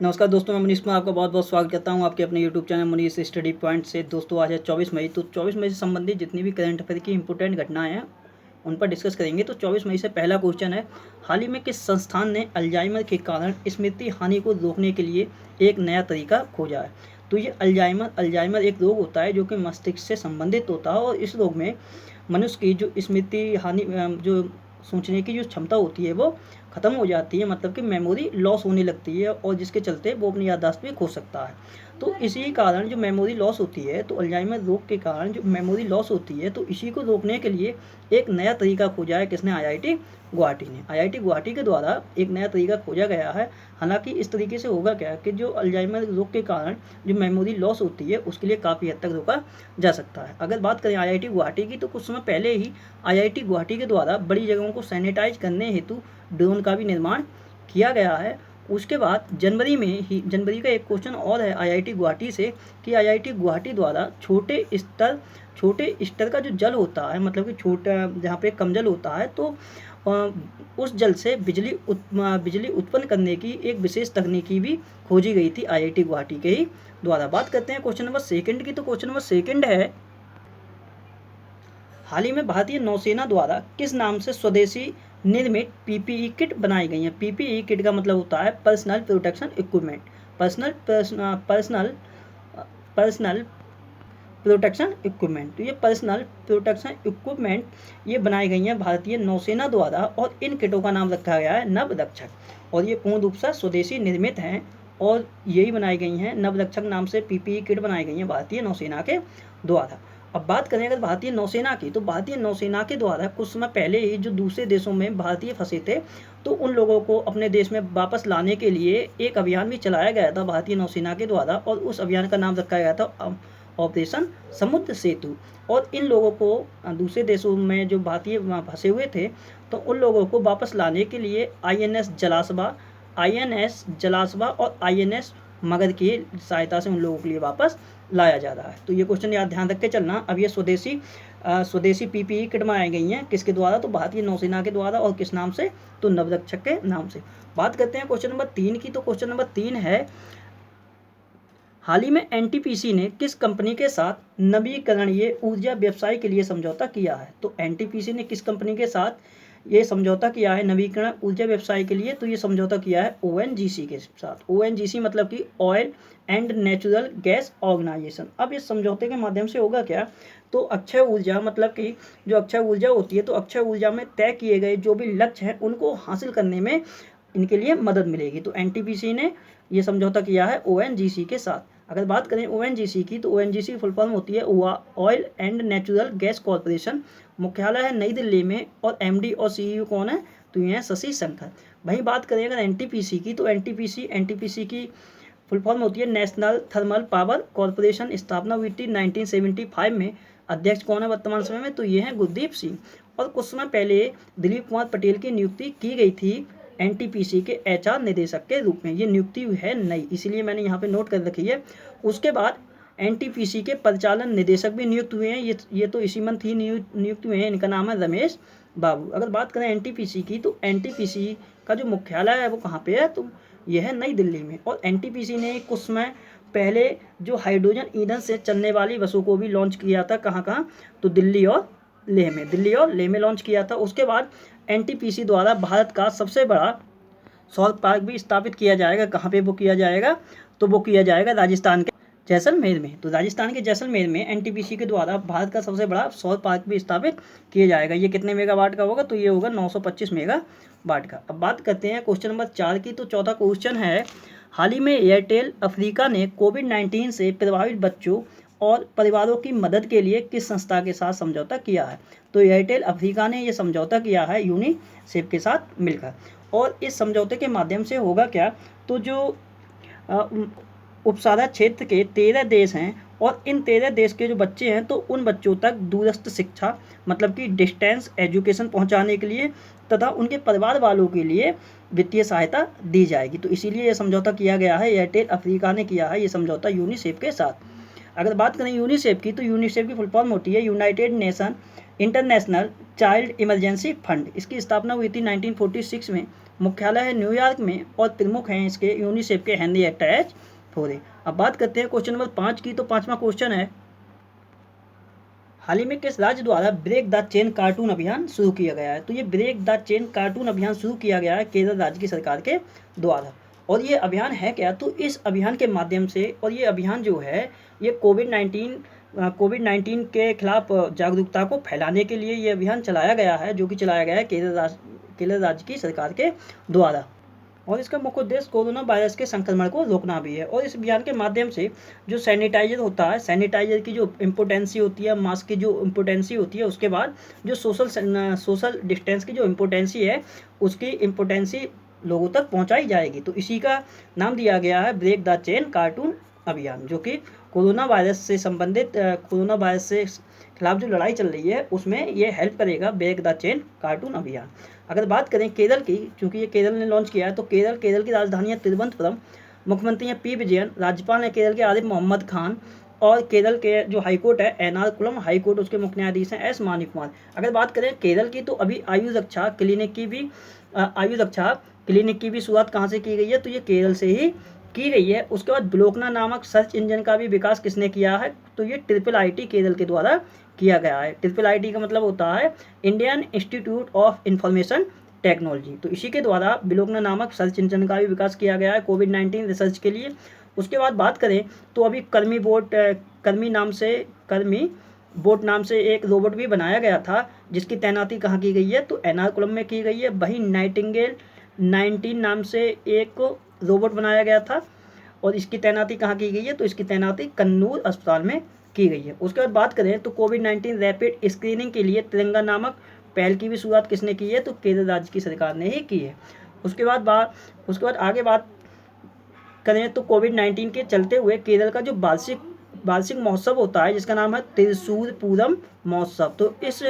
नमस्कार दोस्तों, मैं मनीष कुमार आपका बहुत बहुत स्वागत करता हूं आपके अपने YouTube channel Manish study point से। दोस्तों आज है 24 मई। तो 24 मई से संबंधित जितनी भी करंट अफेयर की इंपॉर्टेंट घटनाएं हैं उन पर डिस्कस करेंगे। तो 24 मई से पहला क्वेश्चन है, हाल ही में किस संस्थान ने अल्जाइमर के कारण स्मृति हानि को रोकने के लिए एक नया तरीका खोजा है। तो ये अल्जाइमर एक रोग होता है जो कि मस्तिष्क से संबंधित होता है, और इस रोग में मनुष्य की जो स्मृति हानि जो सोचने की जो क्षमता होती है वो ख़त्म हो जाती है, मतलब कि मेमोरी लॉस होने लगती है, और जिसके चलते वो अपनी याददाश्त भी खो सकता है। तो इसी कारण जो मेमोरी लॉस होती है, तो अल्जाइमर रोग के कारण जो मेमोरी लॉस होती है, तो इसी को रोकने के लिए एक नया तरीका खोजा है। किसने? आईआईटी गुवाहाटी ने। आईआईटी गुवाहाटी के द्वारा एक नया तरीका खोजा गया है। हालांकि इस तरीके से होगा क्या कि जो अल्जाइमर रोग के कारण जो मेमोरी लॉस होती है उसके लिए काफ़ी हद तक रोका जा सकता है। अगर बात करें आईआईटी गुवाहाटी की, तो कुछ समय पहले ही आईआईटी गुवाहाटी के द्वारा बड़ी जगहों को सैनिटाइज करने हेतु ड्रोन का भी निर्माण किया गया है। उसके बाद जनवरी का एक क्वेश्चन और है आईआईटी गुवाहाटी से कि आईआईटी गुवाहाटी द्वारा छोटे स्तर का जो जल होता है, मतलब कि छोटा जहाँ पे कम जल होता है, तो उस जल से बिजली उत्पन्न करने की एक विशेष तकनीकी भी खोजी गई थी आईआईटी गुवाहाटी के ही द्वारा। बात करते हैं क्वेश्चन नंबर सेकंड की। तो क्वेश्चन नंबर सेकंड है, हाल ही में भारतीय नौसेना द्वारा किस नाम से स्वदेशी निर्मित पीपीई किट बनाई गई है। पीपीई किट का मतलब होता है personal protection equipment. Personal protection equipment. तो ये पर्सनल प्रोटेक्शन इक्विपमेंट ये बनाई गई हैं भारतीय नौसेना द्वारा, और इन किटों का नाम रखा गया है नवरक्षक, और ये पूर्ण रूप से स्वदेशी निर्मित हैं, और यही बनाई गई हैं नवरक्षक नाम से पीपीई किट बनाई गई हैं भारतीय नौसेना के द्वारा। अब बात करें अगर भारतीय नौसेना की, तो भारतीय नौसेना के द्वारा कुछ समय पहले ही जो दूसरे देशों में भारतीय फंसे थे, तो उन लोगों को अपने देश में वापस लाने के लिए एक अभियान भी चलाया गया था भारतीय नौसेना के द्वारा, और उस अभियान का नाम रखा गया था ऑपरेशन समुद्र सेतु। और इन लोगों को दूसरे देशों में जो भारतीय फंसे हुए थे, तो उन लोगों को वापस लाने के लिए आईएनएस जलाश्वा और आईएनएस मगध की सहायता से उन लोगों के लिए वापस लाया जा रहा है। तो ये क्वेश्चन याद ध्यान रख के चलना। अब ये स्वदेशी पीपीई किट बनाई गई हैं किसके द्वारा? तो भारतीय नौसेना के द्वारा, और किस नाम से? तो नवरक्षक के नाम से। बात करते हैं क्वेश्चन नंबर 3 की। तो क्वेश्चन नंबर 3 है, हाल ही में एनटीपीसी ने किस कंपनी के साथ नवीकरणीय ऊर्जा व्यवसाय के लिए समझौता किया है। तो एनटीपीसी ने किस कंपनी के साथ ये समझौता किया है नवीकरण ऊर्जा व्यवसाय के लिए? तो ये समझौता किया है ओएनजीसी के साथ। ओएनजीसी मतलब कि oil and natural gas organisation. अब इस समझौते के माध्यम से होगा क्या? तो अक्षय ऊर्जा, मतलब कि जो अक्षय ऊर्जा होती है, तो अक्षय ऊर्जा में तय किए गए जो भी लक्ष्य हैं उनको हासिल करने में इनके लिए मदद मिलेगी। तो एनटीपीसी ने ये समझौता किया है ओएनजीसी के साथ। अगर बात करें ओएनजीसी की, तो ओएनजीसी की फुल फॉर्म होती है oil and natural gas corporation. मुख्यालय है नई दिल्ली में, और एमडी और सीईओ कौन है? तो ये हैं शशि शंकर। वहीं बात करें अगर एनटीपीसी की, तो एनटीपीसी की फुल फॉर्म होती है नेशनल थर्मल पावर कॉरपोरेशन। स्थापना हुई थी 1975 में। अध्यक्ष कौन है वर्तमान समय में? तो ये हैं गुरदीप सिंह। और कुछ समय पहले दिलीप कुमार पटेल की नियुक्ति की गई थी एनटीपीसी के एचआर निदेशक के रूप में। ये नियुक्ति है नई, इसीलिए मैंने यहाँ पे नोट कर रखी है। उसके बाद एनटीपीसी के परिचालन निदेशक भी नियुक्त हुए हैं। ये तो इसी मंथ ही नियुक्त हुए हैं। इनका नाम है रमेश बाबू। अगर बात करें एनटीपीसी की, तो एनटीपीसी का जो मुख्यालय है वो कहाँ पे है? तो यह है नई दिल्ली में। और एनटीपीसी ने कुछ समय पहले जो हाइड्रोजन ईंधन से चलने वाली बसों को भी लॉन्च किया था। कहाँ? तो दिल्ली और लेह में लॉन्च किया था। उसके बाद एनटीपीसी द्वारा भारत का सबसे बड़ा सौर पार्क भी स्थापित किया जाएगा। कहाँ पे वो किया जाएगा? तो वो किया जाएगा राजस्थान के जैसलमेर में। तो राजस्थान के जैसलमेर में एनटीपीसी के द्वारा भारत का सबसे बड़ा सौर पार्क भी स्थापित किया जाएगा। ये कितने मेगावाट का होगा? तो ये होगा 925 मेगावाट का। अब बात करते हैं क्वेश्चन नंबर 4 की। तो चौथा क्वेश्चन है, हाल ही में एयरटेल अफ्रीका ने कोविड-19 से प्रभावित बच्चों और परिवारों की मदद के लिए किस संस्था के साथ समझौता किया है? तो एयरटेल अफ्रीका ने यह समझौता किया है यूनिसेफ के साथ मिलकर। और इस समझौते के माध्यम से होगा क्या? तो जो उपसारा क्षेत्र के 13 देश हैं, और इन 13 देश के जो बच्चे हैं, तो उन बच्चों तक दूरस्थ शिक्षा, मतलब कि डिस्टेंस एजुकेशन पहुंचाने के लिए तथा उनके परिवार वालों के लिए वित्तीय सहायता दी जाएगी। तो इसीलिए यह समझौता किया गया है, एयरटेल अफ्रीका ने किया है ये समझौता यूनिसेफ के साथ। अगर बात करें यूनिसेफ की, तो यूनिसेफ की फुल फॉर्म होती है United nation international child emergency fund, इसकी स्थापना हुई थी 1946 में। मुख्यालय है न्यूयॉर्क में और प्रमुख हैं इसके यूनिसेफ के हेनरिएटा एच फोरे। अब बात करते हैं क्वेश्चन नंबर 5 की। तो 5वां क्वेश्चन है, हाल ही में किस राज्य द्वारा ब्रेक द चेन कार्टून अभियान शुरू किया गया है? तो ये ब्रेक द चेन कार्टून अभियान शुरू किया गया है केरल राज्य की सरकार के द्वारा। और ये अभियान है क्या? तो इस अभियान के माध्यम से, और ये अभियान जो है ये कोविड-19 के खिलाफ जागरूकता को फैलाने के लिए ये अभियान चलाया गया है, जो कि चलाया गया है केरल राज्य की सरकार के द्वारा। और इसका मुख्य उद्देश्य कोरोना वायरस के संक्रमण को रोकना भी है। और इस अभियान के माध्यम से जो सैनिटाइजर होता है, सैनिटाइजर की जो इम्पोर्टेंसी होती है, मास्क की जो इम्पोर्टेंसी होती है, उसके बाद जो सोशल डिस्टेंस की जो इम्पोर्टेंसी है, उसकी इम्पोर्टेंसी लोगों तक पहुंचाई जाएगी। तो इसी का नाम दिया गया है ब्रेक द चेन कार्टून अभियान, जो कि कोरोना वायरस से संबंधित, कोरोना वायरस से खिलाफ जो लड़ाई चल रही है उसमें ये हेल्प करेगा ब्रेक द चेन कार्टून अभियान। अगर बात करें केरल की, चूंकि ये केरल ने लॉन्च किया है, तो केरल की राजधानी है तिरुवनंतपुरम। मुख्यमंत्री हैं पी विजयन, राज्यपाल हैं केरल के आरिफ मोहम्मद खान, और केरल के जो हाईकोर्ट है एर्नाकुलम हाईकोर्ट, उसके मुख्य न्यायाधीश हैं एस मानी कुमार। अगर बात करें केरल की, तो अभी आयु रक्षा क्लिनिक की भी शुरुआत कहाँ से की गई है? तो ये केरल से ही की गई है। उसके बाद ब्लोकना नामक सर्च इंजन का भी विकास किसने किया है? तो ये IIIT केरल के द्वारा किया गया है। IIIT का मतलब होता है Indian institute of information technology. तो इसी के द्वारा ब्लोकना नामक सर्च इंजन का भी विकास किया गया है कोविड-19 रिसर्च के लिए। उसके बाद बात करें तो अभी कर्मी बोट नाम से एक रोबोट भी बनाया गया था, जिसकी तैनाती कहाँ की गई है? तो एर्नाकुलम में की गई है। वहीं नाइटिंगेल 19 नाम से एक रोबोट बनाया गया था, और इसकी तैनाती कहाँ की गई है? तो इसकी तैनाती कन्नूर अस्पताल में की गई है। उसके बाद बात करें तो कोविड-19 रैपिड स्क्रीनिंग के लिए तिरंगा नामक पहल की भी शुरुआत किसने की है? तो केरल राज्य की सरकार ने ही की है। उसके बाद आगे बात करें तो कोविड-19 के चलते हुए केरल का जो वार्षिक महोत्सव होता है, जिसका नाम है त्रिशूल पूरम महोत्सव। तो इस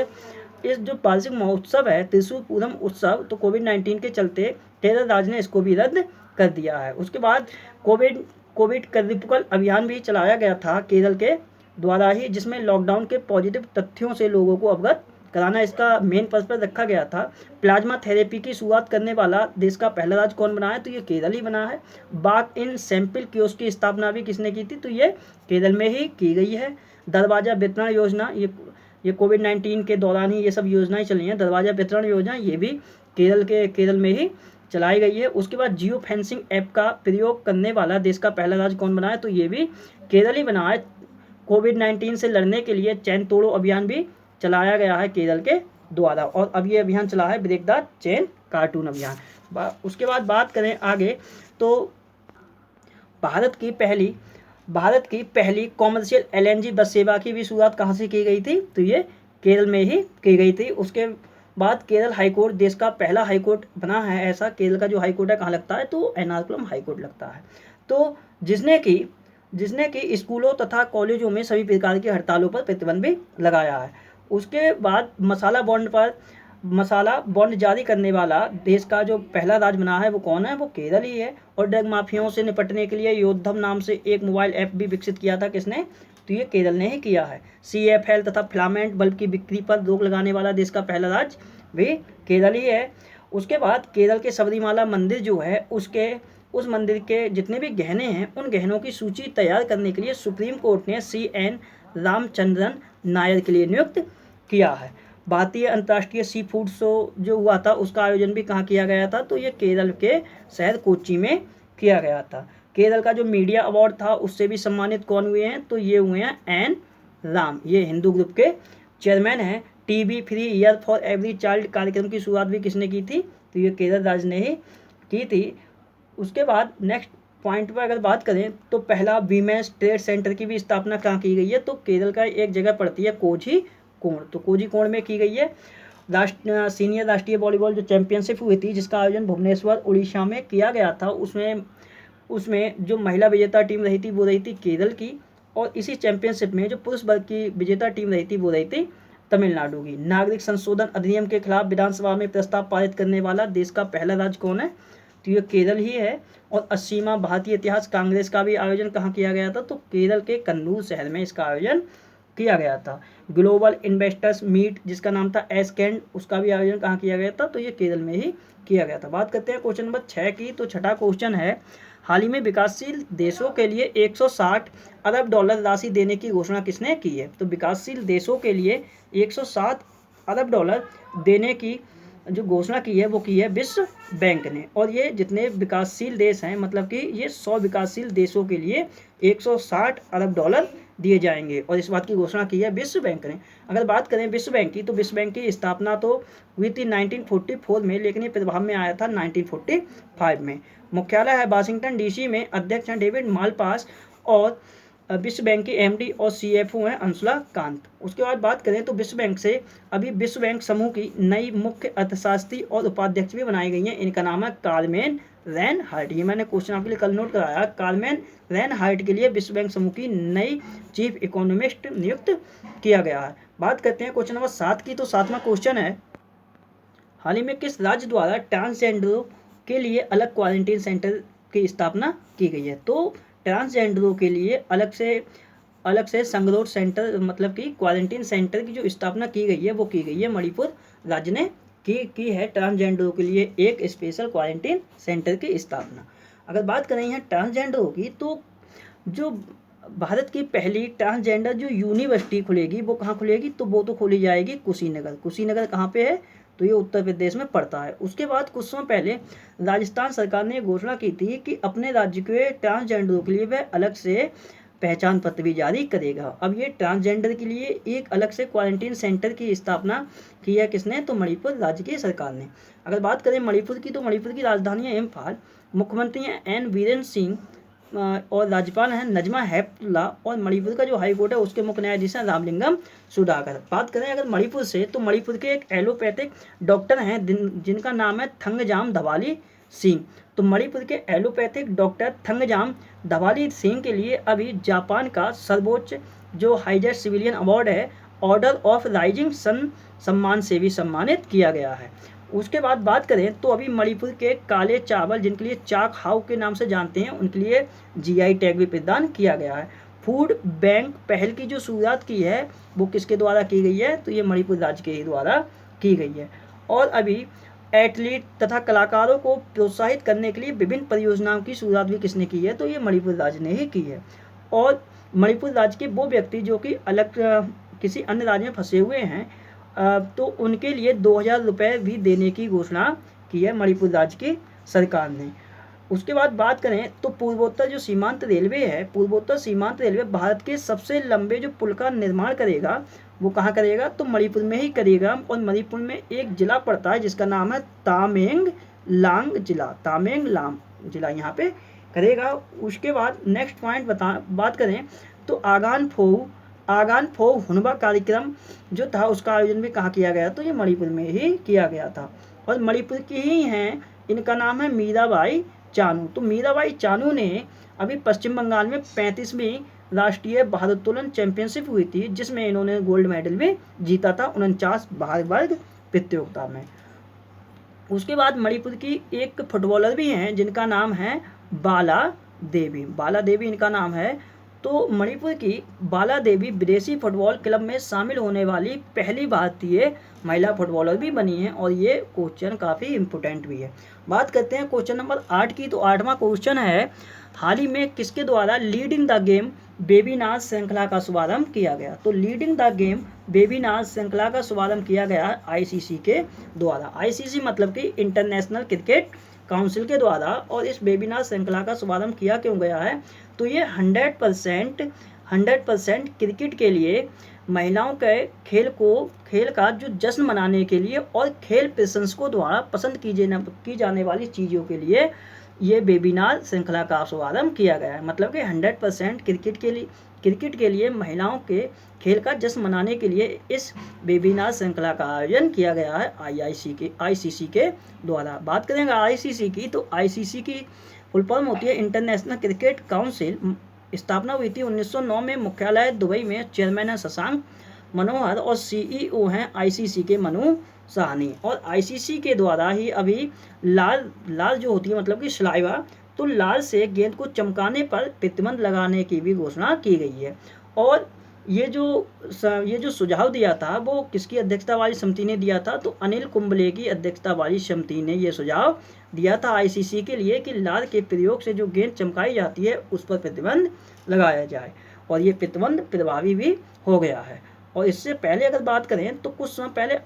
जो वार्षिक महोत्सव है त्रिशूल पूरम उत्सव, तो कोविड-19 के चलते केरल राज्य ने इसको भी रद्द कर दिया है। उसके बाद कोविड करीबकल अभियान भी चलाया गया था केरल के द्वारा ही, जिसमें लॉकडाउन के पॉजिटिव तथ्यों से लोगों को अवगत कराना इसका मेन पर्पस रखा गया था। प्लाज्मा थेरेपी की शुरुआत करने वाला देश का पहला राज्य कौन बना है? तो ये केरल ही बना है। बाक इन सैंपल कियोस्क की स्थापना भी किसने की थी? तो ये केरल में ही की गई है। दरवाजा वितरण योजना, ये कोविड-19 के दौरान ही ये सब योजनाएं चली हैं। दरवाजा वितरण योजना ये भी केरल में ही चलाई गई है। उसके बाद जियो फेंसिंग ऐप का प्रयोग करने वाला देश का पहला राज्य कौन बना है? तो ये भी केरल ही बना है। कोविड-19 से लड़ने के लिए चैन तोड़ो अभियान भी चलाया गया है केरल के द्वारा, और अब ये अभियान चला है ब्रेक द चेन कार्टून अभियान। उसके बाद बात करें आगे तो भारत की पहली कॉमर्शियल LNG बस सेवा की भी शुरुआत कहाँ से की गई थी? तो ये केरल में ही की गई थी। उसके बाद केरल हाईकोर्ट देश का पहला हाईकोर्ट बना है ऐसा। केरल का जो हाईकोर्ट है कहाँ लगता है? तो एर्नाकुलम हाईकोर्ट लगता है। तो जिसने कि स्कूलों तथा कॉलेजों में सभी प्रकार की हड़तालों पर प्रतिबंध भी लगाया है। उसके बाद मसाला बॉन्ड जारी करने वाला देश का जो पहला राज्य बना है वो कौन है? वो केरल ही है। और ड्रग माफियाओं से निपटने के लिए योद्धम नाम से एक मोबाइल ऐप भी विकसित किया था किसने? तो ये केरल ने ही किया है। CFL तथा फिलामेंट बल्ब की बिक्री पर रोक लगाने वाला देश का पहला राज्य भी केरल ही है। उसके बाद केरल के सबरीमाला मंदिर जो है उस मंदिर के जितने भी गहने हैं उन गहनों की सूची तैयार करने के लिए सुप्रीम कोर्ट ने CN रामचंद्रन नायर के लिए नियुक्त किया है। भारतीय अंतर्राष्ट्रीय सी फूड शो जो हुआ था उसका आयोजन भी कहाँ किया गया था? तो ये केरल के शहर कोच्चि में किया गया था। केरल का जो मीडिया अवार्ड था उससे भी सम्मानित कौन हुए हैं? तो ये हुए हैं एन राम, ये हिंदू ग्रुप के चेयरमैन हैं। TB free year for every child कार्यक्रम की शुरुआत भी किसने की थी? तो ये केरल राज्य ने ही की थी। उसके बाद नेक्स्ट पॉइंट पर अगर बात करें तो पहला वीमेंस ट्रेड सेंटर की भी स्थापना कहाँ की गई है? तो केरल का एक जगह पड़ती है कोझीकोड, तो कोझीकोड में की गई है। सीनियर राष्ट्रीय वॉलीबॉल जो चैंपियनशिप हुई थी जिसका आयोजन भुवनेश्वर उड़ीसा में किया गया था, उसमें जो महिला विजेता टीम रही थी वो रही थी केरल की, और इसी चैंपियनशिप में जो पुरुष वर्ग की विजेता टीम रही थी वो रही थी तमिलनाडु की। नागरिक संशोधन अधिनियम के खिलाफ विधानसभा में प्रस्ताव पारित करने वाला देश का पहला राज्य कौन है? तो ये केरल ही है। और 80वां भारतीय इतिहास कांग्रेस का भी आयोजन कहाँ किया गया था? तो केरल के कन्नूर शहर में इसका आयोजन किया गया था। ग्लोबल इन्वेस्टर्स मीट जिसका नाम था एस्केंड, उसका भी आयोजन कहाँ किया गया था, तो ये केरल में ही किया गया था। बात करते हैं क्वेश्चन नंबर 6 की। तो छठा क्वेश्चन है, हाल ही में विकासशील देशों के लिए 160 अरब डॉलर राशि देने की घोषणा किसने की है। तो विकासशील देशों के लिए 160 अरब डॉलर देने की जो घोषणा की है वो की है विश्व बैंक ने। और ये जितने विकासशील देश हैं, मतलब कि ये 100 विकासशील देशों के लिए 160 अरब डॉलर दिए जाएंगे, और इस बात की घोषणा की है विश्व बैंक ने। अगर बात करें विश्व बैंक की, तो विश्व बैंक की स्थापना तो हुई थी 1944 में, लेकिन ये प्रभाव में आया था 1945 में। मुख्यालय है वाशिंगटन डीसी में। अध्यक्ष हैं डेविड मालपास, और विश्व बैंक की एमडी और सीएफओ हैं अंशुला कांत। उसके बाद बात करें तो विश्व बैंक से अभी विश्व बैंक समूह की नई मुख्य अर्थशास्त्री और उपाध्यक्ष भी बनाई गई हैं। इनका नाम है कार्मेन रेनहार्ट। ये मैंने क्वेश्चन आपके लिए कल नोट कराया। कार्मेन रेनहार्ट के लिए विश्व बैंक समूह की नई चीफ इकोनॉमिस्ट नियुक्त किया गया है। बात करते हैं क्वेश्चन नंबर 7 की। तो 7वां क्वेश्चन है, हाल ही में किस राज्य द्वारा ट्रांसजेंडरों के लिए अलग क्वारंटीन सेंटर की स्थापना की गई है। तो ट्रांसजेंडरों के लिए अलग से संगरोध सेंटर, मतलब कि क्वारंटीन सेंटर की जो स्थापना की गई है वो की गई है मणिपुर राज्य ने की है। ट्रांसजेंडरों के लिए एक स्पेशल क्वारंटीन सेंटर की स्थापना। अगर बात करें यहाँ ट्रांसजेंडरों की, तो जो भारत की पहली ट्रांसजेंडर जो यूनिवर्सिटी खुलेगी वो कहाँ खुलेगी, तो वो तो खोली जाएगी कुशीनगर। कुशीनगर कहाँ पे है, तो ये उत्तर प्रदेश में पड़ता है। उसके बाद कुछ समय पहले राजस्थान सरकार ने घोषणा की थी कि अपने राज्य के ट्रांसजेंडरों के लिए वह अलग से पहचान पत्र भी जारी करेगा। अब ये ट्रांसजेंडर के लिए एक अलग से क्वारंटीन सेंटर की स्थापना की है किसने, तो मणिपुर राज्य की सरकार ने। अगर बात करें मणिपुर की, तो मणिपुर की राजधानी है इम्फाल। मुख्यमंत्री हैं एन बीरेन्द्र सिंह, और राज्यपाल हैं नजमा हेपतुल्ला, और मणिपुर का जो हाईकोर्ट है उसके मुख्य न्यायाधीश हैं रामलिंगम सुधाकर। बात करें अगर मणिपुर से, तो मणिपुर के एक एलोपैथिक डॉक्टर हैं जिनका नाम है थंगजाम धवाली सिंह। तो मणिपुर के एलोपैथिक डॉक्टर थंगजाम धवाली सिंह के लिए अभी जापान का सर्वोच्च जो हाईएस्ट सिविलियन अवार्ड है ऑर्डर ऑफ राइजिंग सन सम्मान से भी सम्मानित किया गया है। उसके बाद बात करें तो अभी मणिपुर के काले चावल जिनके लिए चाक हाउ के नाम से जानते हैं, उनके लिए जीआई टैग भी प्रदान किया गया है। फूड बैंक पहल की जो शुरुआत की है वो किसके द्वारा की गई है, तो ये मणिपुर राज्य के द्वारा की गई है। और अभी एथलीट तथा कलाकारों को प्रोत्साहित करने के लिए विभिन्न परियोजनाओं की शुरुआत भी किसने की है, तो ये मणिपुर राज्य ने ही की है। और मणिपुर राज्य के वो व्यक्ति जो कि अलग किसी अन्य राज्य में फंसे हुए हैं, तो उनके लिए 2000 रुपये भी देने की घोषणा की है मणिपुर राज्य की सरकार ने। उसके बाद बात करें तो पूर्वोत्तर जो सीमांत रेलवे है, पूर्वोत्तर सीमांत रेलवे भारत के सबसे लंबे जो पुल का निर्माण करेगा वो कहाँ करेगा, तो मणिपुर में ही करेगा। और मणिपुर में एक जिला पड़ता है जिसका नाम है तामेंगलांग जिला, तामेंगलांग जिला यहाँ पे करेगा। उसके बाद नेक्स्ट पॉइंट बात करें तो आगान फो हुनबा कार्यक्रम जो था उसका आयोजन भी कहाँ किया गया, तो ये मणिपुर में ही किया गया था। और मणिपुर की ही हैं, इनका नाम है मीराबाई चानू। तो मीराबाई चानू ने अभी पश्चिम बंगाल में 35वीं राष्ट्रीय भारोत्तोलन चैंपियनशिप हुई थी जिसमें इन्होंने गोल्ड मेडल भी जीता था 49 भार वर्ग प्रतियोगिता में। उसके बाद मणिपुर की एक फुटबॉलर भी हैं जिनका नाम है बाला देवी इनका नाम है। तो मणिपुर की बाला देवी विदेशी फुटबॉल क्लब में शामिल होने वाली पहली भारतीय महिला फुटबॉलर भी बनी है, और ये क्वेश्चन काफ़ी इम्पोर्टेंट भी है। बात करते हैं क्वेश्चन नंबर 8 की। तो 8वां क्वेश्चन है, हाल ही में किसके द्वारा लीडिंग द गेम बेबीनाज श्रृंखला का शुभारंभ किया गया। तो लीडिंग द गेम बेबीनाज श्रृंखला का शुभारंभ किया गया आईसीसी के द्वारा। आईसीसी मतलब कि इंटरनेशनल क्रिकेट काउंसिल के द्वारा। और इस वेबिनार श्रृंखला का शुभारंभ किया क्यों गया है, तो ये 100% क्रिकेट के लिए महिलाओं के खेल का जो जश्न मनाने के लिए और खेल प्रशंसकों द्वारा पसंद की जाने वाली चीज़ों के लिए ये वेबिनार श्रृंखला का शुभारंभ किया गया है। मतलब कि 100% क्रिकेट के लिए महिलाओं के खेल का जश्न मनाने के लिए इस वेबिनार श्रृंखला का आयोजन किया गया है आईसीसी के द्वारा। बात करेंगे आईसीसी की, तो आईसीसी की फुल फॉर्म होती है इंटरनेशनल क्रिकेट काउंसिल। स्थापना हुई थी 1909 में। मुख्यालय दुबई में। चेयरमैन है शशांक मनोहर, और सीईओ हैं आईसीसी के मनु साहनी। और आईसीसी के द्वारा ही अभी लाल जो होती है मतलब कि सलाइवा, तो लाल से गेंद को चमकाने पर प्रतिबंध लगाने की भी घोषणा की गई है। और ये जो सुझाव दिया था वो किसकी अध्यक्षता वाली समिति ने दिया था, तो अनिल कुंबले की अध्यक्षता वाली समिति ने ये सुझाव दिया था आईसीसी के लिए कि लाल के प्रयोग से जो गेंद चमकाई जाती है उस पर प्रतिबंध लगाया जाए, और ये प्रतिबंध प्रभावी भी हो गया है। और इससे पहले अगर बात करें तो कुछ समय पहले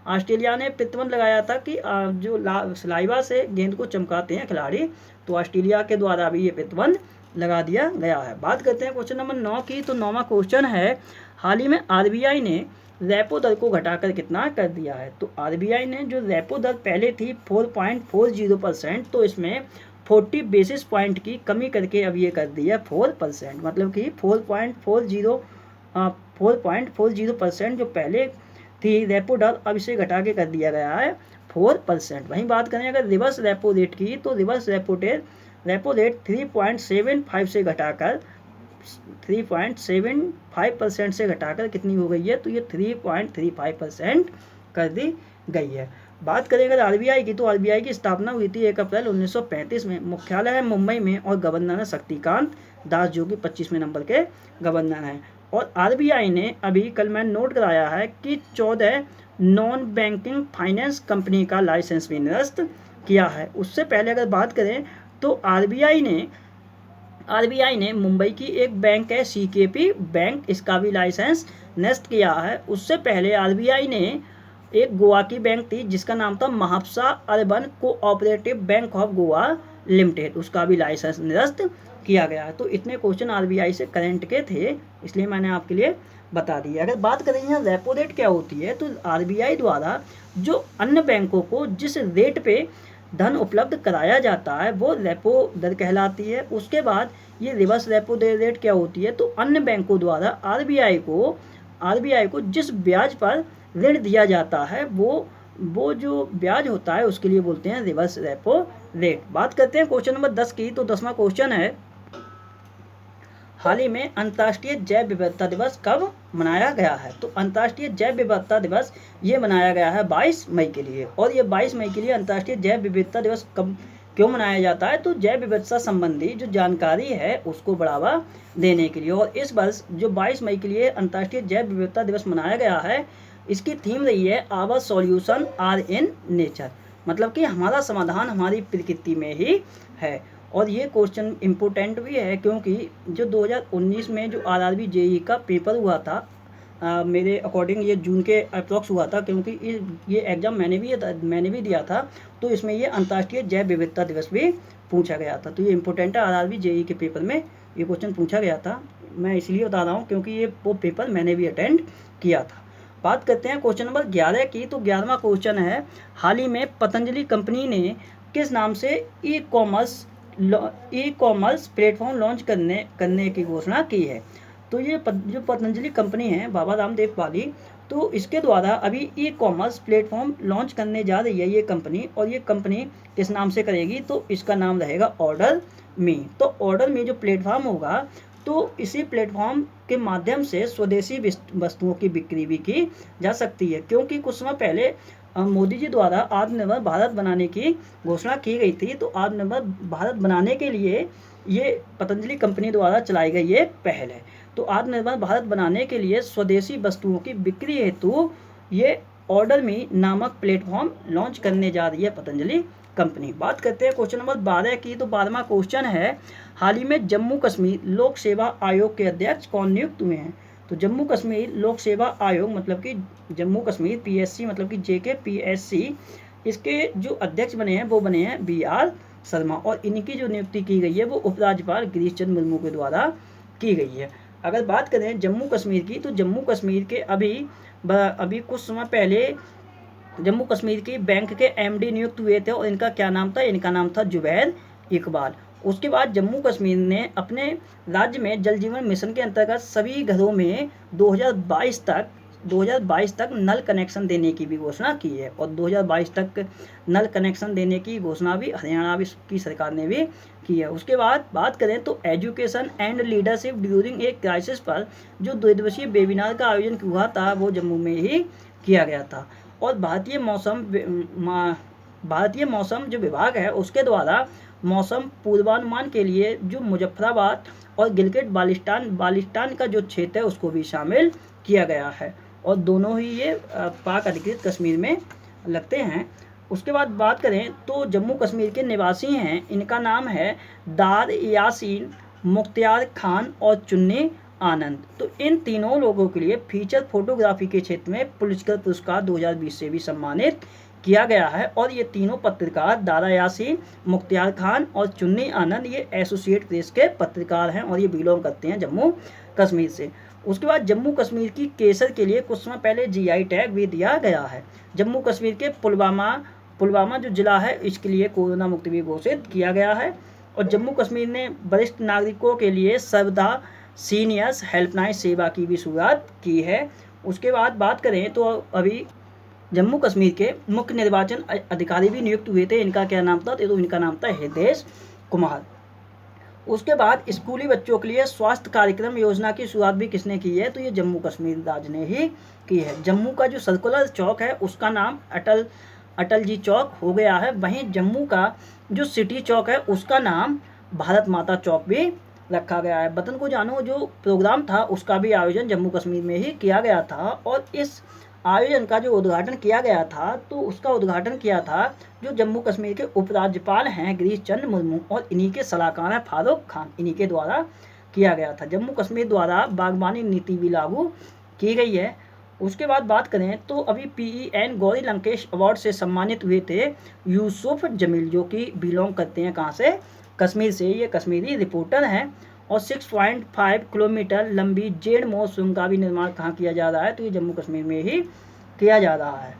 ऑस्ट्रेलिया ने प्रतिबंध लगाया था कि जो सलाइवा से गेंद को चमकाते हैं खिलाड़ी, तो ऑस्ट्रेलिया के द्वारा भी ये प्रतिबंध लगा दिया गया है। बात करते हैं क्वेश्चन नंबर 9 की। तो 9वां क्वेश्चन है, हाल ही में आरबीआई ने रेपो दर को घटाकर कितना कर दिया है। तो आरबीआई ने जो रेपो दर पहले थी 4.40%, तो इसमें 40 बेसिस पॉइंट की कमी करके अब ये कर दी है 4%, मतलब कि 4.40% जो पहले थी रेपो दर, अब इसे घटा के कर दिया गया है 4%। वहीं बात करें अगर रिवर्स रेपो रेट की, तो रिवर्स रेपो रेट 3.75 से घटाकर 3.75% से घटाकर कितनी हो गई है, तो ये 3.35% कर दी गई है। बात करें अगर आरबीआई की, तो आरबीआई की स्थापना हुई थी 1 अप्रैल 1935 में। मुख्यालय है मुंबई में और गवर्नर है शक्तिकांत दास, जो कि 25वें नंबर के गवर्नर हैं। और आरबीआई ने अभी कल मैंने नोट कराया है कि 14 नॉन बैंकिंग फाइनेंस कंपनी का लाइसेंस भी निरस्त किया है। उससे पहले अगर बात करें तो आरबीआई ने मुंबई की एक बैंक है सीकेपी बैंक, इसका भी लाइसेंस निरस्त किया है। उससे पहले आरबीआई ने एक गोवा की बैंक थी जिसका नाम था Mhapsa urban cooperative bank of Goa limited, उसका भी लाइसेंस निरस्त किया गया है। तो इतने क्वेश्चन आरबीआई से करंट के थे, इसलिए मैंने आपके लिए बता दिया। अगर बात करें यहाँ रेपो रेट क्या होती है, तो आरबीआई द्वारा जो अन्य बैंकों को जिस रेट पे धन उपलब्ध कराया जाता है वो रेपो दर कहलाती है। उसके बाद ये रिवर्स रेपो रेट क्या होती है, तो अन्य बैंकों द्वारा आरबीआई को जिस ब्याज पर ऋण दिया जाता है वो जो ब्याज होता है उसके लिए बोलते हैं रिवर्स रेपो रेट। बात करते हैं क्वेश्चन नंबर 10 की। तो 10वां क्वेश्चन है, हाल ही में अंतर्राष्ट्रीय जैव विविधता दिवस कब मनाया गया है। तो अंतर्राष्ट्रीय जैव विविधता दिवस ये मनाया गया है 22 मई के लिए। और ये 22 मई के लिए अंतर्राष्ट्रीय जैव विविधता दिवस कब क्यों मनाया जाता है, तो जैव विविधता संबंधी जो जानकारी है उसको बढ़ावा देने के लिए। और इस वर्ष जो 22 मई के लिए अंतर्राष्ट्रीय जैव विविधता दिवस मनाया गया है, इसकी थीम रही है our solution are in nature, मतलब कि हमारा समाधान हमारी प्रकृति में ही है। और ये क्वेश्चन इम्पोर्टेंट भी है क्योंकि जो 2019 में जो आरआरबी जेईई का पेपर हुआ था, मेरे अकॉर्डिंग ये जून के अप्रॉक्स हुआ था, क्योंकि ये एग्ज़ाम मैंने भी दिया था, तो इसमें ये अंतर्राष्ट्रीय जैव विविधता दिवस भी पूछा गया था। तो ये इम्पोर्टेंट है, आरआरबी जेईई के पेपर में ये क्वेश्चन पूछा गया था। मैं इसलिए बता रहा हूँ क्योंकि ये वो पेपर मैंने भी अटेंड किया था। बात करते हैं क्वेश्चन नंबर 11 की। तो 11वां क्वेश्चन है, हाल ही में पतंजलि कंपनी ने किस नाम से ई कॉमर्स प्लेटफॉर्म लॉन्च करने की घोषणा की है। तो ये जो पतंजलि कंपनी है बाबा रामदेव वाली, तो इसके द्वारा अभी ई कॉमर्स प्लेटफॉर्म लॉन्च करने जा रही है ये कंपनी। और ये कंपनी किस नाम से करेगी, तो इसका नाम रहेगा ऑर्डर मी। तो ऑर्डर मी जो प्लेटफॉर्म होगा, तो इसी प्लेटफॉर्म के माध्यम से स्वदेशी वस्तुओं की बिक्री भी की जा सकती है। क्योंकि कुछ समय पहले मोदी जी द्वारा आत्मनिर्भर भारत बनाने की घोषणा की गई थी, तो आत्मनिर्भर भारत बनाने के लिए ये पतंजलि कंपनी द्वारा चलाई गई ये पहल है। तो आत्मनिर्भर भारत बनाने के लिए स्वदेशी वस्तुओं की बिक्री हेतु ये ऑर्डर मी नामक प्लेटफॉर्म लॉन्च करने जा रही है पतंजलि कंपनी। बात करते हैं क्वेश्चन नंबर 12 की। तो 12वां क्वेश्चन है, हाल ही में जम्मू कश्मीर लोक सेवा आयोग के अध्यक्ष कौन नियुक्त हुए हैं। तो जम्मू कश्मीर लोक सेवा आयोग मतलब कि जम्मू कश्मीर पीएससी मतलब कि जेके पीएससी, इसके जो अध्यक्ष बने हैं वो बने हैं BR शर्मा। और इनकी जो नियुक्ति की गई है वो उपराज्यपाल गिरीश चंद्र मुर्मू के द्वारा की गई है। अगर बात करें जम्मू कश्मीर की, तो जम्मू कश्मीर के अभी कुछ समय पहले जम्मू कश्मीर की बैंक के MD नियुक्त हुए थे। और इनका क्या नाम था, इनका नाम था जुबैर इकबाल। उसके बाद जम्मू कश्मीर ने अपने राज्य में जल जीवन मिशन के अंतर्गत सभी घरों में 2022 तक नल कनेक्शन देने की भी घोषणा की है। और 2022 तक नल कनेक्शन देने की घोषणा भी हरियाणा की सरकार ने भी की है। उसके बाद बात करें तो education and leadership during a crisis पर जो 2 दिवसीय वेबिनार का आयोजन हुआ था वो जम्मू में ही किया गया था। और भारतीय मौसम जो विभाग है उसके द्वारा मौसम पूर्वानुमान के लिए जो मुजफ्फराबाद और गिलगित बाल्टिस्तान का जो क्षेत्र है उसको भी शामिल किया गया है, और दोनों ही ये पाक अधिकृत कश्मीर में लगते हैं। उसके बाद बात करें तो जम्मू कश्मीर के निवासी हैं, इनका नाम है दार यासीन, मुख्तियार खान और चुन्नी आनंद। तो इन तीनों लोगों के लिए फीचर फोटोग्राफी के क्षेत्र में पुलित्जर पुरस्कार 2020 से भी सम्मानित किया गया है। और ये तीनों पत्रकार दारा यासीन, मुख्तियार खान और चुन्नी आनंद ये एसोसिएट प्रेस के पत्रकार हैं और ये बिलोंग करते हैं जम्मू कश्मीर से। उसके बाद जम्मू कश्मीर की केसर के लिए कुछ समय पहले जीआई टैग भी दिया गया है। जम्मू कश्मीर के पुलवामा जो जिला है इसके लिए कोरोना मुक्त भी घोषित किया गया है। और जम्मू कश्मीर ने वरिष्ठ नागरिकों के लिए सर्वदा सीनियर्स हेल्पलाइन सेवा की भी शुरुआत की है। उसके बाद बात करें तो अभी जम्मू कश्मीर के मुख्य निर्वाचन अधिकारी भी नियुक्त हुए थे। इनका क्या नाम था? तो इनका नाम था हृदय कुमार। उसके बाद स्कूली बच्चों के लिए स्वास्थ्य कार्यक्रम योजना की शुरुआत भी किसने की है? तो ये जम्मू कश्मीर राज्य ने ही की है। जम्मू का जो सर्कुलर चौक है उसका नाम अटल जी चौक हो गया है। वहीं जम्मू का जो सिटी चौक है उसका नाम भारत माता चौक भी रखा गया है। वतन को जानो जो प्रोग्राम था उसका भी आयोजन जम्मू कश्मीर में ही किया गया था, और इस आयोजन का जो उद्घाटन किया गया था तो उसका उद्घाटन किया था जो जम्मू कश्मीर के उपराज्यपाल हैं गिरीश चंद्र मुर्मू, और इन्हीं के सलाहकार हैं फारूक खान, इन्हीं के द्वारा किया गया था। जम्मू कश्मीर द्वारा बागबानी नीति भी लागू की गई है। उसके बाद बात करें तो अभी PEN गौरी लंकेश अवार्ड से सम्मानित हुए थे यूसुफ जमील, जो कि बिलोंग करते हैं कहाँ से? कश्मीर से। ये कश्मीरी रिपोर्टर हैं। और 6.5 किलोमीटर लंबी जेड मोर सुरंग का भी निर्माण कहाँ किया जा रहा है? तो ये जम्मू कश्मीर में ही किया जा रहा है।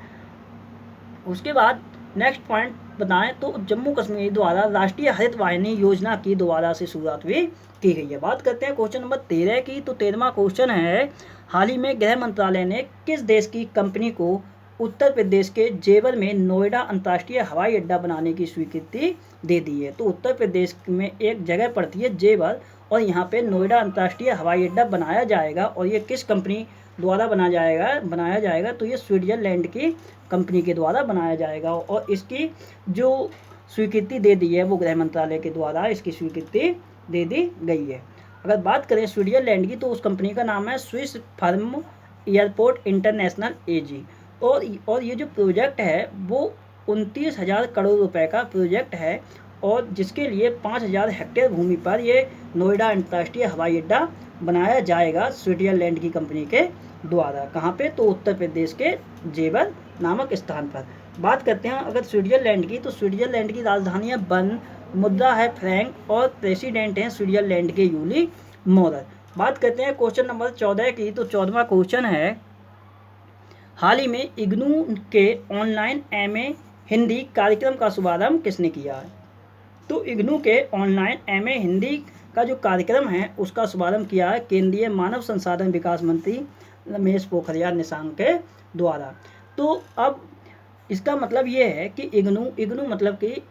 उसके बाद नेक्स्ट पॉइंट बताएं तो जम्मू कश्मीर द्वारा राष्ट्रीय हरित वाहिनी योजना की दोबारा से शुरुआत भी की गई है। बात करते हैं क्वेश्चन नंबर 13 की। तो 13वां क्वेश्चन है, हाल ही में गृह मंत्रालय ने किस देश की कंपनी को उत्तर प्रदेश के जेवर में नोएडा अंतर्राष्ट्रीय हवाई अड्डा बनाने की स्वीकृति दे दी है? तो उत्तर प्रदेश में एक जगह पड़ती है जेवर, और यहाँ पे नोएडा अंतर्राष्ट्रीय हवाई अड्डा बनाया जाएगा। और ये किस कंपनी द्वारा बनाया जाएगा? तो ये स्विट्जरलैंड की कंपनी के द्वारा बनाया जाएगा, और इसकी जो स्वीकृति दे दी है वो गृह मंत्रालय के द्वारा इसकी स्वीकृति दे दी गई है। अगर बात करें स्विट्जरलैंड की तो उस कंपनी का नाम है Swiss firm airport international AG। और ये जो प्रोजेक्ट है वो 29,000 करोड़ रुपए का प्रोजेक्ट है, और जिसके लिए 5,000 हेक्टेयर भूमि पर ये नोएडा अंतर्राष्ट्रीय हवाई अड्डा बनाया जाएगा स्विट्जरलैंड की कंपनी के द्वारा। कहाँ पे? तो उत्तर प्रदेश के जेवर नामक स्थान पर। बात करते हैं अगर स्विट्जरलैंड की, तो स्विट्जरलैंड की राजधानी है बर्न, मुद्रा है फ्रैंक, और प्रेसिडेंट हैं स्विट्जरलैंड के यूली मोरर। बात करते हैं क्वेश्चन नंबर 14 की। तो 14वां क्वेश्चन है, हाल ही में इग्नू के ऑनलाइन MA हिंदी कार्यक्रम का शुभारंभ किसने किया है? तो इग्नू के ऑनलाइन MA हिंदी का जो कार्यक्रम है उसका शुभारंभ किया है केंद्रीय मानव संसाधन विकास मंत्री रमेश पोखरियाल निशंक के द्वारा। तो अब इसका मतलब ये है कि इग्नू मतलब कि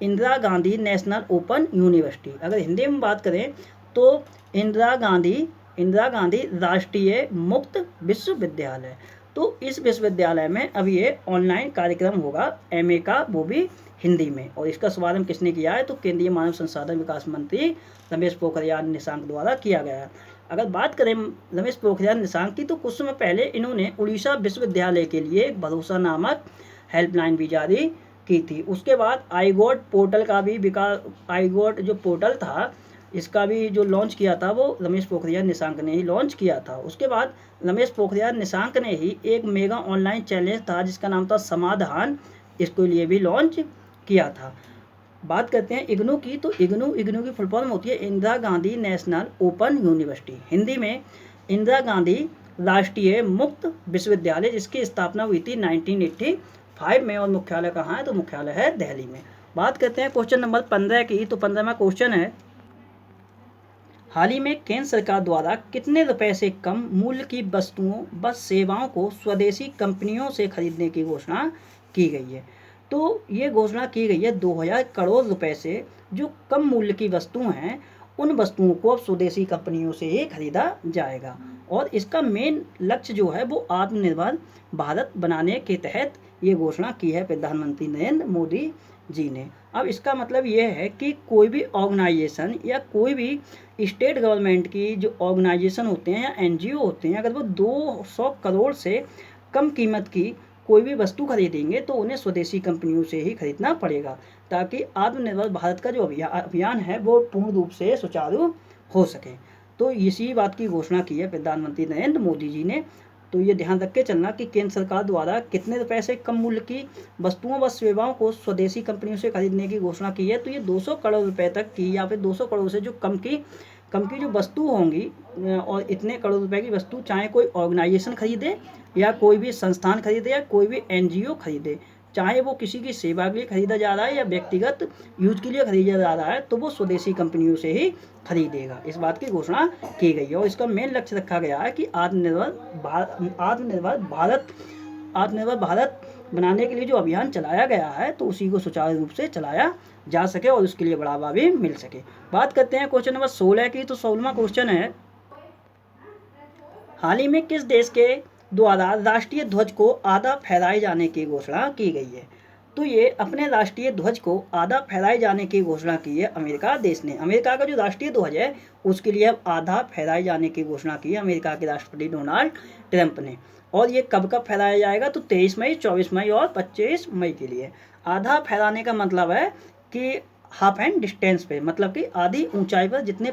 Indira Gandhi national open university. अगर हिंदी में बात करें तो इंदिरा गांधी राष्ट्रीय मुक्त विश्वविद्यालय। तो इस विश्वविद्यालय में अब ये ऑनलाइन कार्यक्रम होगा MA का, वो भी हिंदी में। और इसका शुभारंभ किसने किया है? तो केंद्रीय मानव संसाधन विकास मंत्री रमेश पोखरियाल निशंक द्वारा किया गया है। अगर बात करें रमेश पोखरियाल निशंक की तो कुछ समय पहले इन्होंने उड़ीसा विश्वविद्यालय के लिए एक भरोसा नामक हेल्पलाइन भी जारी की थी। उसके बाद आईगोट पोर्टल का भी आईगोट जो पोर्टल था इसका भी जो लॉन्च किया था वो रमेश पोखरियाल निशंक ने ही लॉन्च किया था। उसके बाद रमेश पोखरियाल निशंक ने ही एक मेगा ऑनलाइन चैलेंज था जिसका नाम था समाधान, इसके लिए भी लॉन्च किया था। बात करते हैं इग्नू की। तो इग्नू की फुल फॉर्म होती है Indira Gandhi national open university, Hindi में इंदिरा गांधी राष्ट्रीय मुक्त विश्वविद्यालय, जिसकी स्थापना हुई थी 1985 में, और मुख्यालय कहाँ है? तो मुख्यालय है दिल्ली में। बात करते हैं क्वेश्चन नंबर 15 की। तो 15वां क्वेश्चन है, हाल ही में केंद्र सरकार द्वारा कितने रुपए से कम मूल्य की वस्तुओं व सेवाओं को स्वदेशी कंपनियों से खरीदने की घोषणा की गई है? तो ये घोषणा की गई है 2000 करोड़ रुपए से। जो कम मूल्य की वस्तुएं हैं उन वस्तुओं को अब स्वदेशी कंपनियों से ही खरीदा जाएगा, और इसका मेन लक्ष्य जो है वो आत्मनिर्भर भारत बनाने के तहत ये घोषणा की है प्रधानमंत्री नरेंद्र मोदी जी ने। अब इसका मतलब ये है कि कोई भी ऑर्गेनाइजेशन या कोई भी स्टेट गवर्नमेंट की जो ऑर्गेनाइजेशन होते हैं या एनजीओ होते हैं, अगर वो 200 करोड़ से कम कीमत की कोई भी वस्तु खरीदेंगे तो उन्हें स्वदेशी कंपनियों से ही खरीदना पड़ेगा, ताकि आत्मनिर्भर भारत का जो अभियान है वो पूर्ण रूप से सुचारू हो सके। तो इसी बात की घोषणा की है प्रधानमंत्री नरेंद्र मोदी जी ने। तो ये ध्यान रख के चलना कि केंद्र सरकार द्वारा कितने रुपए से कम मूल्य की वस्तुओं व सेवाओं को स्वदेशी कंपनियों से खरीदने की घोषणा की है। तो ये 200 करोड़ रुपए तक की या फिर 200 करोड़ से जो कम की जो वस्तु होंगी, और इतने करोड़ रुपए की वस्तु चाहे कोई ऑर्गेनाइजेशन खरीदे या कोई भी संस्थान खरीदे या कोई भी एनजीओ खरीदे, चाहे वो किसी की सेवा के लिए खरीदा जा रहा है या व्यक्तिगत यूज के लिए खरीदा जा रहा है, तो वो स्वदेशी कंपनियों से ही खरीदेगा। इस बात की घोषणा की गई है और इसका मेन लक्ष्य रखा गया है कि आत्मनिर्भर भारत बनाने के लिए जो अभियान चलाया गया है तो उसी को सुचारू रूप से चलाया जा सके और उसके लिए बढ़ावा भी मिल सके। बात करते हैं क्वेश्चन नंबर 16 की। तो 16वां क्वेश्चन है, हाल ही में किस देश के द्वारा राष्ट्रीय ध्वज को आधा फहराए जाने की घोषणा की गई है? तो ये अपने राष्ट्रीय ध्वज को आधा फहराए जाने की घोषणा की है अमेरिका देश ने। अमेरिका का जो राष्ट्रीय ध्वज है उसके लिए अब आधा फहराए जाने की घोषणा की है अमेरिका के राष्ट्रपति डोनाल्ड ट्रंप ने। और ये कब कब फहराया जाएगा? तो 23 मई, 24 मई और 25 मई के लिए। आधा फहराने का मतलब है कि हाफ एंड डिस्टेंस पे, मतलब कि आधी ऊंचाई पर, जितनी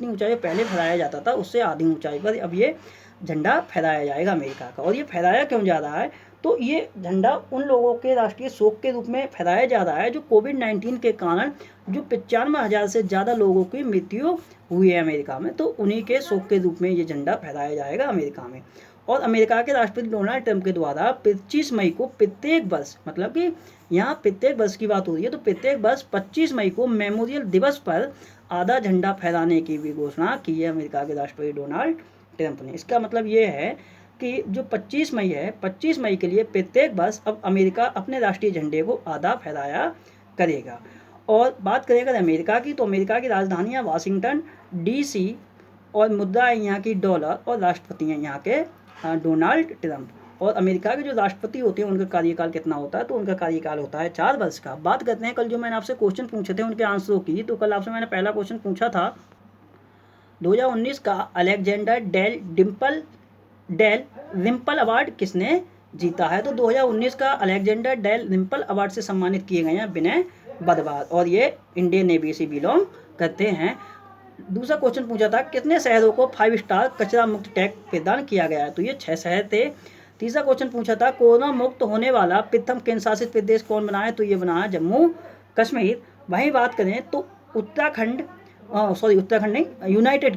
ऊंचाई पर पहले फहराया जाता था उससे आधी ऊंचाई पर अब ये झंडा फहराया जाएगा अमेरिका का। और ये फहराया क्यों जा रहा है? तो ये झंडा उन लोगों के राष्ट्रीय शोक के रूप में फहराया जा रहा है जो कोविड-19 के कारण जो 95,000 से ज़्यादा लोगों की मृत्यु हुई है अमेरिका में, तो उन्हीं के शोक के रूप में ये झंडा फहराया जाएगा अमेरिका में। और अमेरिका के राष्ट्रपति डोनाल्ड ट्रंप के द्वारा 25 मई को प्रत्येक वर्ष, मतलब कि यहाँ प्रत्येक वर्ष की बात हो रही है, तो प्रत्येक वर्ष 25 मई को मेमोरियल दिवस पर आधा झंडा फहराने की भी घोषणा की है अमेरिका के राष्ट्रपति डोनाल्ड ट्रंप ने। इसका मतलब ये है कि जो 25 मई है, 25 मई के लिए प्रत्येक वर्ष अब अमेरिका अपने राष्ट्रीय झंडे को आधा फहराया करेगा। और बात करें अगर अमेरिका की, तो अमेरिका की राजधानी है वाशिंगटन DC और मुद्रा है यहाँ की डॉलर और राष्ट्रपति हैं यहाँ के डोनाल्ड ट्रंप। और अमेरिका के जो राष्ट्रपति होते हैं उनका कार्यकाल कितना होता है? तो उनका कार्यकाल होता है 4 वर्ष का। बात करते हैं कल जो मैंने आपसे क्वेश्चन पूछे थे उनके आंसरों की। तो कल आपसे मैंने पहला क्वेश्चन पूछा था 2019 का अलेक्जेंडर डेल रिम्पल अवार्ड किसने जीता है? तो 2019 का अलेक्जेंडर डेल रिम्पल अवार्ड से सम्मानित किए गए हैं विनय बदवार और ये इंडियन नेवी से बिलोंग करते हैं। दूसरा क्वेश्चन पूछा था कितने शहरों को 5 स्टार कचरा मुक्त टैग प्रदान किया गया है? तो ये 6 शहर थे। तीसरा क्वेश्चन पूछा था कोरोना मुक्त होने वाला प्रथम केंद्र शासित प्रदेश कौन बना है? तो ये बना है जम्मू कश्मीर। वहीं बात करें तो उत्तराखंड नहीं, यूनाइटेड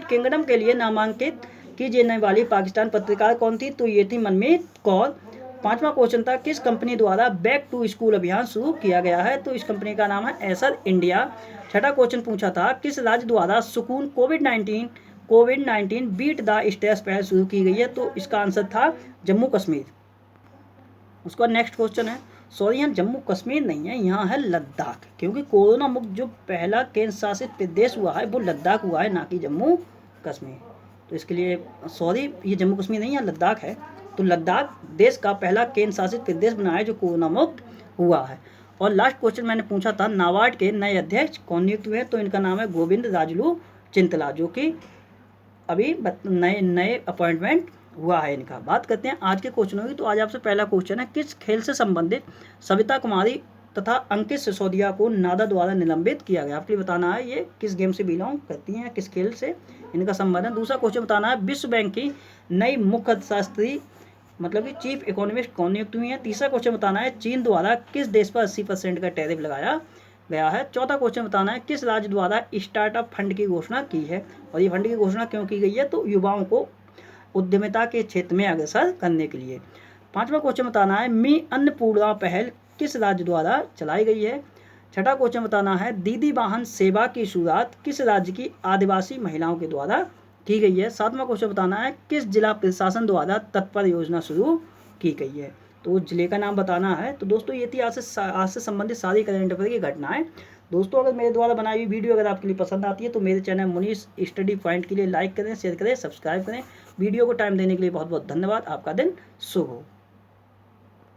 किंगडम के लिए नामांकित की जाने वाली पाकिस्तान पत्रकार कौन थी? तो ये थी मनमीत कौर। 5वां क्वेश्चन था किस कंपनी द्वारा बैक टू स्कूल अभियान शुरू किया गया है? तो इस कंपनी का नाम है एसर इंडिया। 6वां क्वेश्चन पूछा था किस राज्य द्वारा सुकून कोविड-19 बीट द स्ट्रेस पहल शुरू की गई है? तो इसका आंसर था जम्मू कश्मीर। उसका नेक्स्ट क्वेश्चन है, सॉरी यहाँ जम्मू कश्मीर नहीं है, यहाँ है लद्दाख, क्योंकि कोरोना मुक्त जो पहला केंद्र शासित प्रदेश हुआ है वो लद्दाख हुआ है, ना कि जम्मू कश्मीर। तो इसके लिए सॉरी, ये जम्मू कश्मीर नहीं है, लद्दाख है। तो लद्दाख देश का पहला केंद्र शासित प्रदेश बना है जो कोरोना मुक्त हुआ है। और लास्ट क्वेश्चन मैंने पूछा था नाबार्ड के नए अध्यक्ष कौन नियुक्त हुए? तो इनका नाम है गोविंद राजलू चिंतला, जो कि अभी नए अपॉइंटमेंट हुआ है इनका। बात करते हैं आज के क्वेश्चनों की। तो आज आपसे पहला क्वेश्चन है किस खेल से संबंधित सविता कुमारी तथा अंकित सिसोदिया को नाडा द्वारा निलंबित किया गया? आपके लिए बताना है ये किस गेम से बिलोंग करती हैं, किस खेल से इनका संबंध है। दूसरा क्वेश्चन बताना है विश्व बैंक की नई मुख्य अर्थशास्त्री मतलब कि चीफ इकोनॉमिस्ट कौन नियुक्त हुई है। तीसरा क्वेश्चन बताना है चीन द्वारा किस देश पर 80% का टैरिफ लगाया गया है। चौथा क्वेश्चन बताना है किस राज्य द्वारा स्टार्टअप फंड की घोषणा की है और ये फंड की घोषणा क्यों की गई है? तो युवाओं को उद्यमिता के क्षेत्र में अग्रसर करने के लिए। पांचवा क्वेश्चन बताना है मी अन्नपूर्णा पहल किस राज्य द्वारा चलाई गई है। छठा क्वेश्चन बताना है दीदी वाहन सेवा की शुरुआत किस राज्य की आदिवासी महिलाओं के द्वारा की गई है। सातवां क्वेश्चन बताना है किस जिला प्रशासन द्वारा तत्पर योजना शुरू की गई है। तो जिले का नाम बताना है। तो दोस्तों ये थी आज से संबंधित सारी करंट अफेयर की घटनाएं। दोस्तों अगर मेरे द्वारा बनाई हुई वीडियो अगर आपके लिए पसंद आती है तो मेरे चैनल मुनीष स्टडी पॉइंट के लिए लाइक करें, शेयर करें, सब्सक्राइब करें। वीडियो को टाइम देने के लिए बहुत बहुत धन्यवाद। आपका दिन शुभ हो।